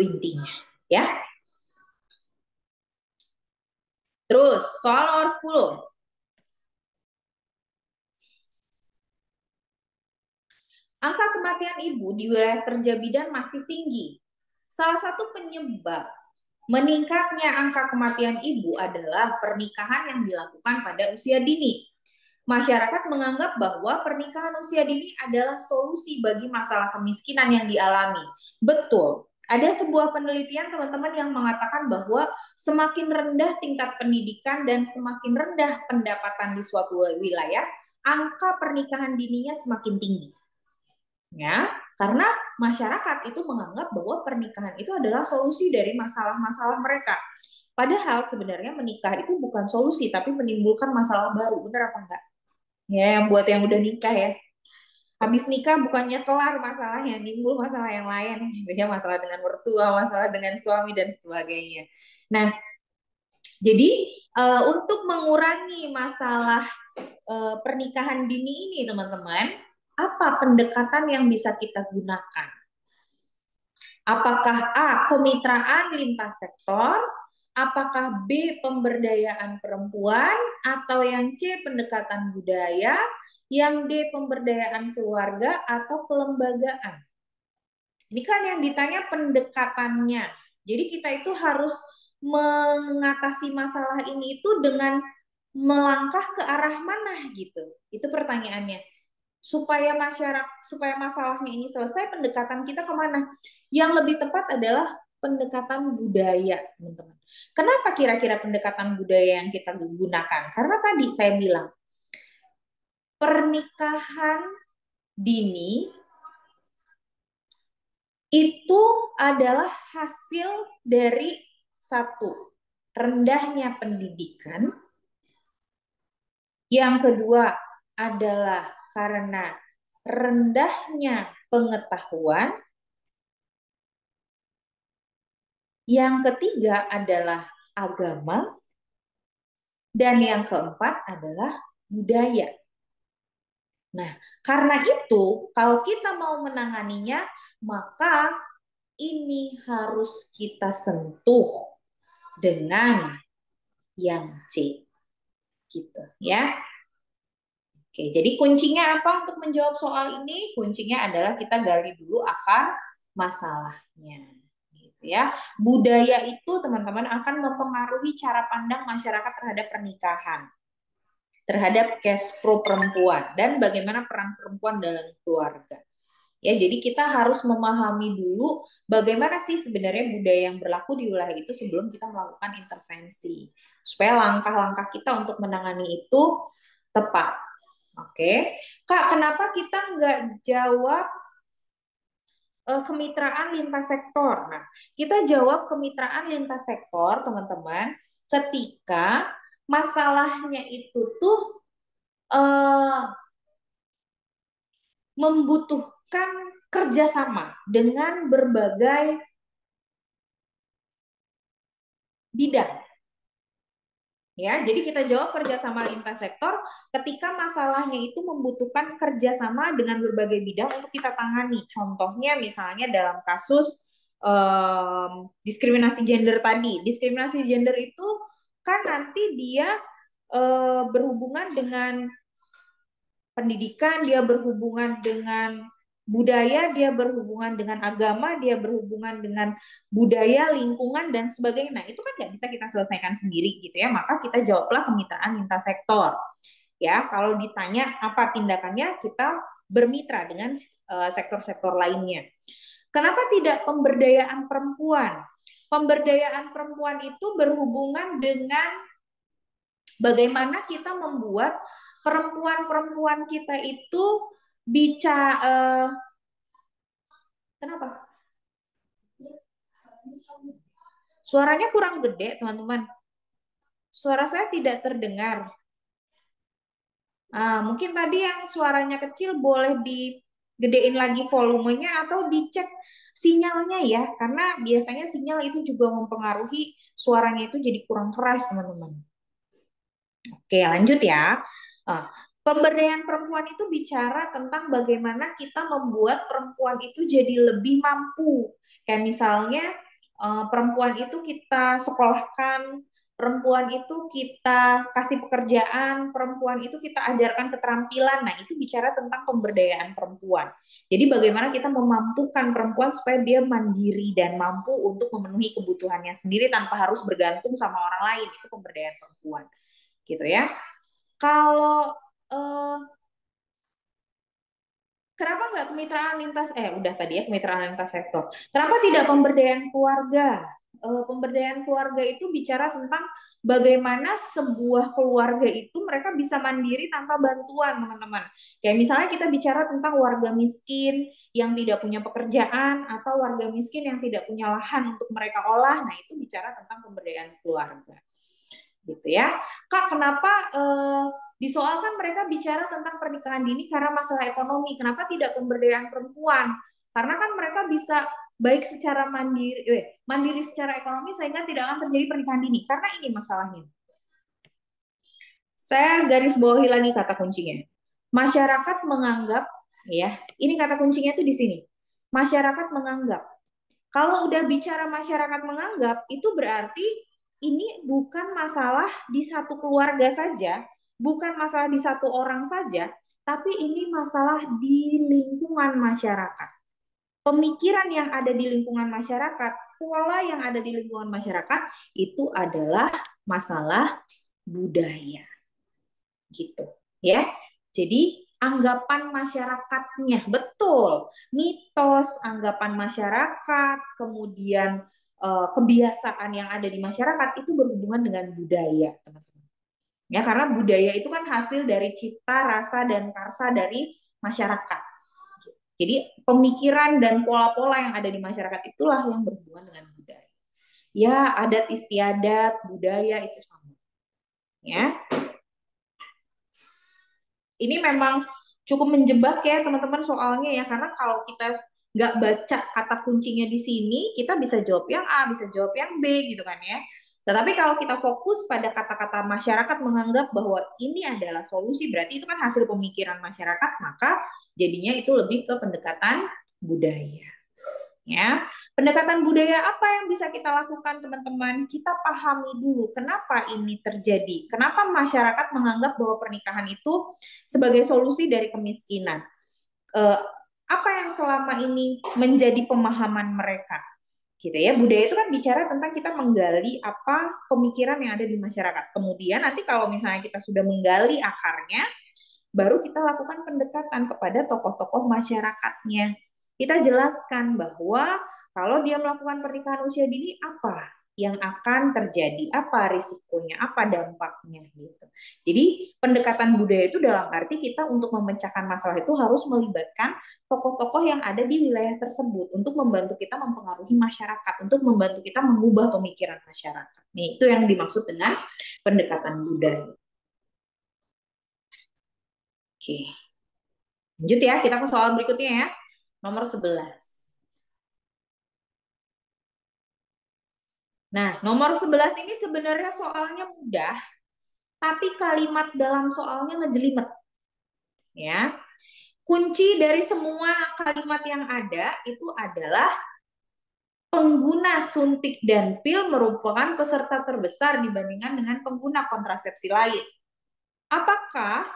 intinya, ya. Terus soal nomor 10. Angka kematian ibu di wilayah kerja bidan masih tinggi. Salah satu penyebab meningkatnya angka kematian ibu adalah pernikahan yang dilakukan pada usia dini. Masyarakat menganggap bahwa pernikahan usia dini adalah solusi bagi masalah kemiskinan yang dialami. Betul. Ada sebuah penelitian teman-teman yang mengatakan bahwa semakin rendah tingkat pendidikan dan semakin rendah pendapatan di suatu wilayah, angka pernikahan dininya semakin tinggi. Ya, karena masyarakat itu menganggap bahwa pernikahan itu adalah solusi dari masalah-masalah mereka. Padahal sebenarnya menikah itu bukan solusi, tapi menimbulkan masalah baru. Benar apa enggak? Ya, yang buat yang udah nikah ya. Habis nikah bukannya kelar masalahnya, nimbul masalah yang lain. Gitu ya, masalah dengan mertua, masalah dengan suami, dan sebagainya. Nah, jadi untuk mengurangi masalah pernikahan dini ini, teman-teman, apa pendekatan yang bisa kita gunakan? Apakah A, kemitraan lintas sektor, apakah B, pemberdayaan perempuan, atau yang C, pendekatan budaya, yang D, pemberdayaan keluarga, atau kelembagaan? Ini kan yang ditanya pendekatannya. Jadi kita itu harus mengatasi masalah ini itu dengan melangkah ke arah mana gitu. Itu pertanyaannya. Supaya masalahnya ini selesai, pendekatan kita kemana? Yang lebih tepat adalah pendekatan budaya, teman-teman. Kenapa kira-kira pendekatan budaya yang kita gunakan? Karena tadi saya bilang pernikahan dini itu adalah hasil dari satu, rendahnya pendidikan. Yang kedua adalah karena rendahnya pengetahuan. Yang ketiga adalah agama. Dan yang keempat adalah budaya. Nah, karena itu, kalau kita mau menanganinya, maka ini harus kita sentuh dengan yang C. Gitu ya. Oke, jadi kuncinya apa untuk menjawab soal ini? Kuncinya adalah kita gali dulu akar masalahnya. Gitu ya. Budaya itu teman-teman akan mempengaruhi cara pandang masyarakat terhadap pernikahan, terhadap cash pro perempuan, dan bagaimana peran perempuan dalam keluarga. Ya, jadi kita harus memahami dulu bagaimana sih sebenarnya budaya yang berlaku di wilayah itu sebelum kita melakukan intervensi. Supaya langkah-langkah kita untuk menangani itu tepat. Oke, Kak, kenapa kita nggak jawab kemitraan lintas sektor? Nah, kita jawab kemitraan lintas sektor, teman-teman, ketika masalahnya itu tuh membutuhkan kerjasama dengan berbagai bidang. Ya, jadi kita jawab kerjasama lintas sektor ketika masalahnya itu membutuhkan kerjasama dengan berbagai bidang untuk kita tangani. Contohnya misalnya dalam kasus diskriminasi gender tadi. Diskriminasi gender itu kan nanti dia berhubungan dengan pendidikan, dia berhubungan dengan budaya, dia berhubungan dengan agama, dia berhubungan dengan budaya, lingkungan, dan sebagainya. Nah, itu kan nggak bisa kita selesaikan sendiri gitu ya. Maka kita jawablah kemitraan lintas sektor. Ya, kalau ditanya apa tindakannya, kita bermitra dengan sektor-sektor lainnya. Kenapa tidak pemberdayaan perempuan? Pemberdayaan perempuan itu berhubungan dengan bagaimana kita membuat perempuan-perempuan kita itu bicara kenapa? Suaranya kurang gede, teman-teman. Suara saya tidak terdengar. Mungkin tadi yang suaranya kecil boleh digedein lagi volumenya atau dicek sinyalnya ya, karena biasanya sinyal itu juga mempengaruhi suaranya itu jadi kurang keras, teman-teman. Oke, lanjut ya. Pemberdayaan perempuan itu bicara tentang bagaimana kita membuat perempuan itu jadi lebih mampu. Kayak misalnya perempuan itu kita sekolahkan, perempuan itu kita kasih pekerjaan, perempuan itu kita ajarkan keterampilan. Nah, itu bicara tentang pemberdayaan perempuan. Jadi bagaimana kita memampukan perempuan supaya dia mandiri dan mampu untuk memenuhi kebutuhannya sendiri tanpa harus bergantung sama orang lain. Itu pemberdayaan perempuan, gitu ya. Kalau kenapa nggak kemitraan lintas, udah tadi ya kemitraan lintas sektor. Kenapa tidak pemberdayaan keluarga? Pemberdayaan keluarga itu bicara tentang bagaimana sebuah keluarga itu mereka bisa mandiri tanpa bantuan, teman-teman. Kayak misalnya kita bicara tentang warga miskin yang tidak punya pekerjaan atau warga miskin yang tidak punya lahan untuk mereka olah. Nah, itu bicara tentang pemberdayaan keluarga. Gitu ya. Kak, kenapa di soal kan mereka bicara tentang pernikahan dini karena masalah ekonomi. Kenapa tidak pemberdayaan perempuan? Karena kan mereka bisa baik secara mandiri secara ekonomi sehingga tidak akan terjadi pernikahan dini. Karena ini masalahnya. Saya garis bawahi lagi kata kuncinya. Masyarakat menganggap, ya, ini kata kuncinya itu di sini. Masyarakat menganggap. Kalau udah bicara masyarakat menganggap, itu berarti ini bukan masalah di satu keluarga saja, bukan masalah di satu orang saja, tapi ini masalah di lingkungan masyarakat. Pemikiran yang ada di lingkungan masyarakat, pola yang ada di lingkungan masyarakat, itu adalah masalah budaya. Gitu, ya. Jadi anggapan masyarakatnya betul, mitos anggapan masyarakat, kemudian kebiasaan yang ada di masyarakat itu berhubungan dengan budaya, teman-teman. Ya, karena budaya itu kan hasil dari cita, rasa, dan karsa dari masyarakat. Jadi pemikiran dan pola-pola yang ada di masyarakat itulah yang berhubungan dengan budaya. Ya, adat istiadat, budaya itu sama. Ya, ini memang cukup menjebak ya teman-teman soalnya ya, karena kalau kita nggak baca kata kuncinya di sini, kita bisa jawab yang A, bisa jawab yang B gitu kan ya. Tetapi kalau kita fokus pada kata-kata masyarakat menganggap bahwa ini adalah solusi, berarti itu kan hasil pemikiran masyarakat, maka jadinya itu lebih ke pendekatan budaya. Ya, pendekatan budaya apa yang bisa kita lakukan, teman-teman? Kita pahami dulu kenapa ini terjadi. Kenapa masyarakat menganggap bahwa pernikahan itu sebagai solusi dari kemiskinan? Eh, apa yang selama ini menjadi pemahaman mereka? Gitu ya. Budaya itu kan bicara tentang kita menggali apa pemikiran yang ada di masyarakat. Kemudian nanti kalau misalnya kita sudah menggali akarnya, baru kita lakukan pendekatan kepada tokoh-tokoh masyarakatnya. Kita jelaskan bahwa kalau dia melakukan pernikahan usia dini, apa yang akan terjadi, apa risikonya, apa dampaknya gitu. Jadi pendekatan budaya itu dalam arti kita untuk memecahkan masalah itu harus melibatkan tokoh-tokoh yang ada di wilayah tersebut untuk membantu kita mempengaruhi masyarakat, untuk membantu kita mengubah pemikiran masyarakat. Nih, itu yang dimaksud dengan pendekatan budaya. Oke. Lanjut ya, kita ke soal berikutnya ya. Nomor 11. Nah, nomor 11 ini sebenarnya soalnya mudah, tapi kalimat dalam soalnya ngejelimet. Ya. Kunci dari semua kalimat yang ada itu adalah pengguna suntik dan pil merupakan peserta terbesar dibandingkan dengan pengguna kontrasepsi lain. Apakah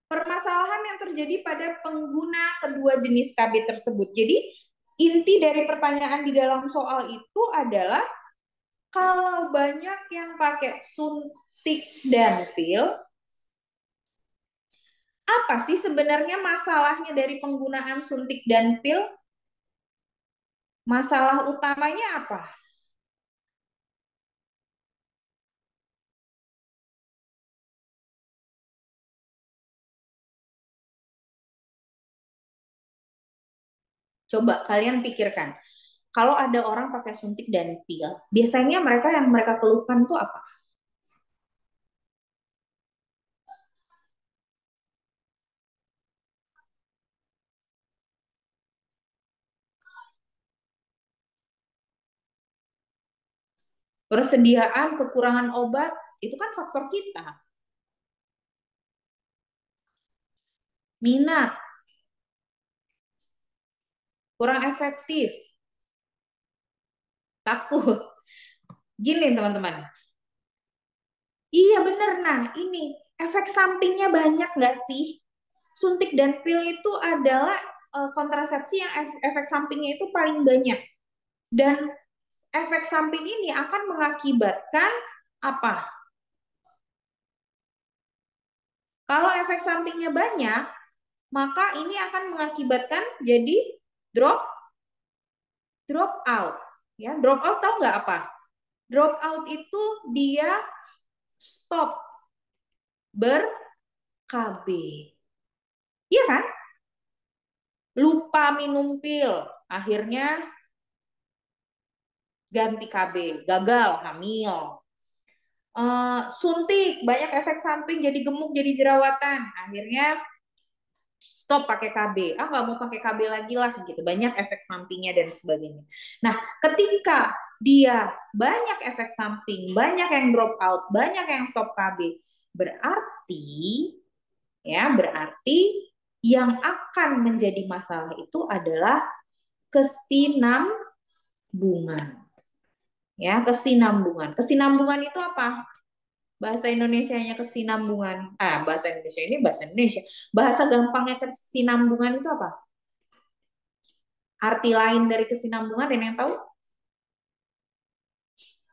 permasalahan yang terjadi pada pengguna kedua jenis KB tersebut? Jadi, inti dari pertanyaan di dalam soal itu adalah kalau banyak yang pakai suntik dan pil, apa sih sebenarnya masalahnya dari penggunaan suntik dan pil? Masalah utamanya apa? Coba kalian pikirkan. Kalau ada orang pakai suntik dan pil, biasanya mereka yang mereka keluhkan tuh apa? Persediaan, kekurangan obat, itu kan faktor kita. Minat, kurang efektif, Takut. Gini teman-teman. Iya bener. Nah ini efek sampingnya banyak nggak sih? Suntik dan pil itu adalah kontrasepsi yang efek sampingnya itu paling banyak. Dan efek samping ini akan mengakibatkan apa? Kalau efek sampingnya banyak, maka ini akan mengakibatkan jadi drop drop out. Ya, drop out tahu nggak apa? Drop out itu dia stop ber-KB. Iya kan? Lupa minum pil, akhirnya ganti KB, gagal hamil. Suntik, banyak efek samping, jadi gemuk, jadi jerawatan. Akhirnya stop pakai KB. Nggak mau pakai KB lagi lah gitu. Banyak efek sampingnya dan sebagainya. Nah, ketika dia banyak efek samping, banyak yang drop out, banyak yang stop KB, berarti yang akan menjadi masalah itu adalah kesinambungan. Ya, kesinambungan. Kesinambungan itu apa? Bahasa Indonesianya kesinambungan. Bahasa Indonesia ini bahasa Indonesia. Bahasa gampangnya kesinambungan itu apa? Arti lain dari kesinambungan dan yang tahu?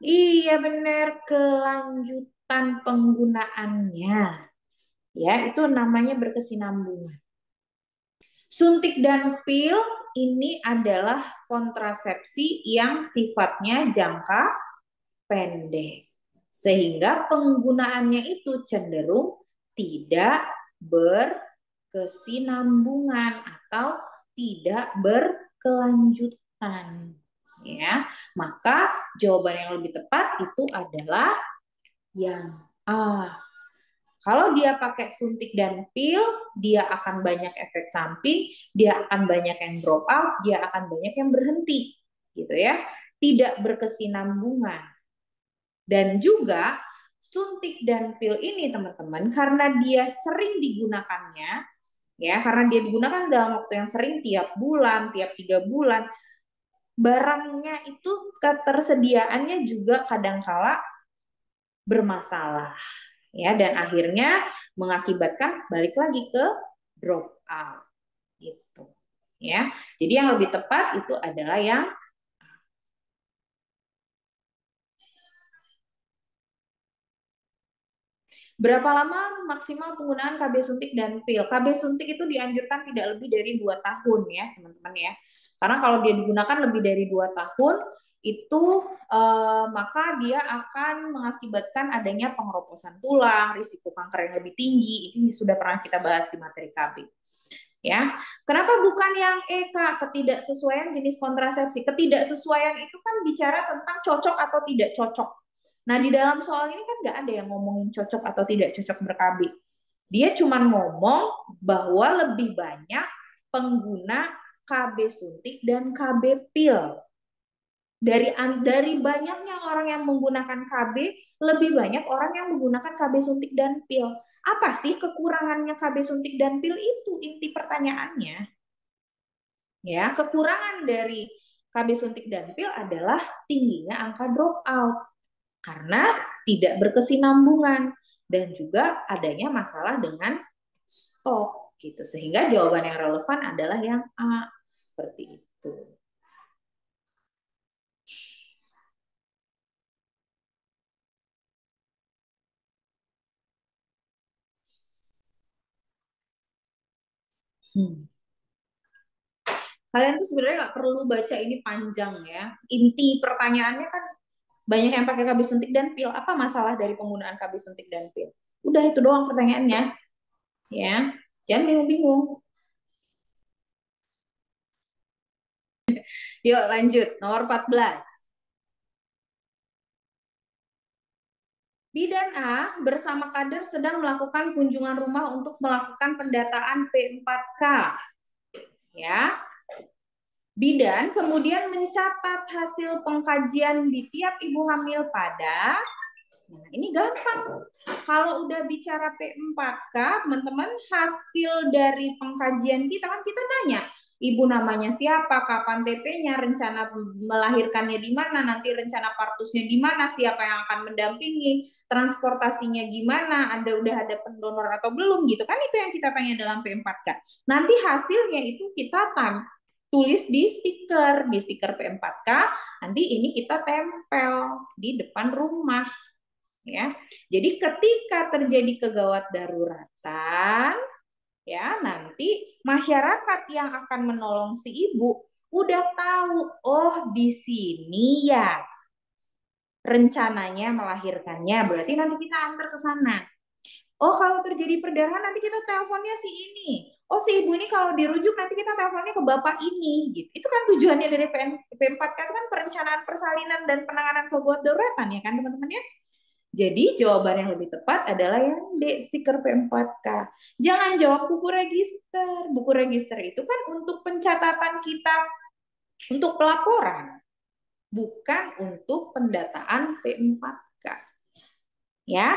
Iya benar, kelanjutan penggunaannya. Ya, itu namanya berkesinambungan. Suntik dan pil ini adalah kontrasepsi yang sifatnya jangka pendek. Sehingga penggunaannya itu cenderung tidak berkesinambungan atau tidak berkelanjutan. Ya, maka jawaban yang lebih tepat itu adalah yang A. Kalau dia pakai suntik dan pil, dia akan banyak efek samping, dia akan banyak yang drop out, dia akan banyak yang berhenti, gitu ya. Tidak berkesinambungan. Dan juga suntik dan pil ini teman-teman, karena dia sering digunakannya, ya, karena dia digunakan dalam waktu yang sering, tiap bulan, tiap 3 bulan, barangnya itu ketersediaannya juga kadangkala bermasalah. Ya, dan akhirnya mengakibatkan balik lagi ke drop out gitu ya. Jadi yang lebih tepat itu adalah yang berapa lama maksimal penggunaan KB suntik dan pil. KB suntik itu dianjurkan tidak lebih dari 2 tahun ya teman-teman ya. Karena kalau dia digunakan lebih dari 2 tahun itu maka dia akan mengakibatkan adanya pengeroposan tulang, risiko kanker yang lebih tinggi. Ini sudah pernah kita bahas di materi KB. Ya, kenapa bukan yang E, Kak? Ketidaksesuaian jenis kontrasepsi. Ketidaksesuaian itu kan bicara tentang cocok atau tidak cocok. Nah, di dalam soal ini kan nggak ada yang ngomongin cocok atau tidak cocok ber-KB. Dia cuma ngomong bahwa lebih banyak pengguna KB suntik dan KB pil. Dari banyaknya orang yang menggunakan KB, lebih banyak orang yang menggunakan KB suntik dan pil. Apa sih kekurangannya KB suntik dan pil itu? Inti pertanyaannya. Ya, kekurangan dari KB suntik dan pil adalah tingginya angka drop out karena tidak berkesinambungan dan juga adanya masalah dengan stok gitu. Sehingga jawaban yang relevan adalah yang A, seperti itu. Kalian tuh sebenarnya nggak perlu baca ini panjang ya. Inti pertanyaannya kan banyak yang pakai KB suntik dan pil. Apa masalah dari penggunaan KB suntik dan pil? Udah itu doang pertanyaannya. Ya, jangan bingung-bingung. Yuk lanjut, nomor 14. Bidan A bersama kader sedang melakukan kunjungan rumah untuk melakukan pendataan P4K. Ya, Bidan kemudian mencatat hasil pengkajian di tiap ibu hamil pada, nah ini gampang. Kalau udah bicara P4K, teman-teman, hasil dari pengkajian kita kan kita nanya, ibu namanya siapa, kapan TP-nya, rencana melahirkannya di mana, nanti rencana partusnya di mana, siapa yang akan mendampingi, transportasinya gimana, udah ada pendonor atau belum gitu kan, itu yang kita tanya dalam P4K. Nanti hasilnya itu kita tulis di stiker P4K, nanti ini kita tempel di depan rumah ya. Jadi ketika terjadi kegawat daruratan ya, nanti masyarakat yang akan menolong si ibu udah tahu, oh di sini ya rencananya melahirkannya, berarti nanti kita antar ke sana. Oh, kalau terjadi perdarahan nanti kita teleponnya si ini. Oh, si ibu ini kalau dirujuk nanti kita teleponnya ke bapak ini gitu. Itu kan tujuannya dari P4K itu kan perencanaan persalinan dan penanganan kegawat daruratan ya kan teman-teman ya. Jadi jawaban yang lebih tepat adalah yang D, stiker P4K. Jangan jawab buku register. Buku register itu kan untuk pencatatan kita untuk pelaporan, bukan untuk pendataan P4K. Ya.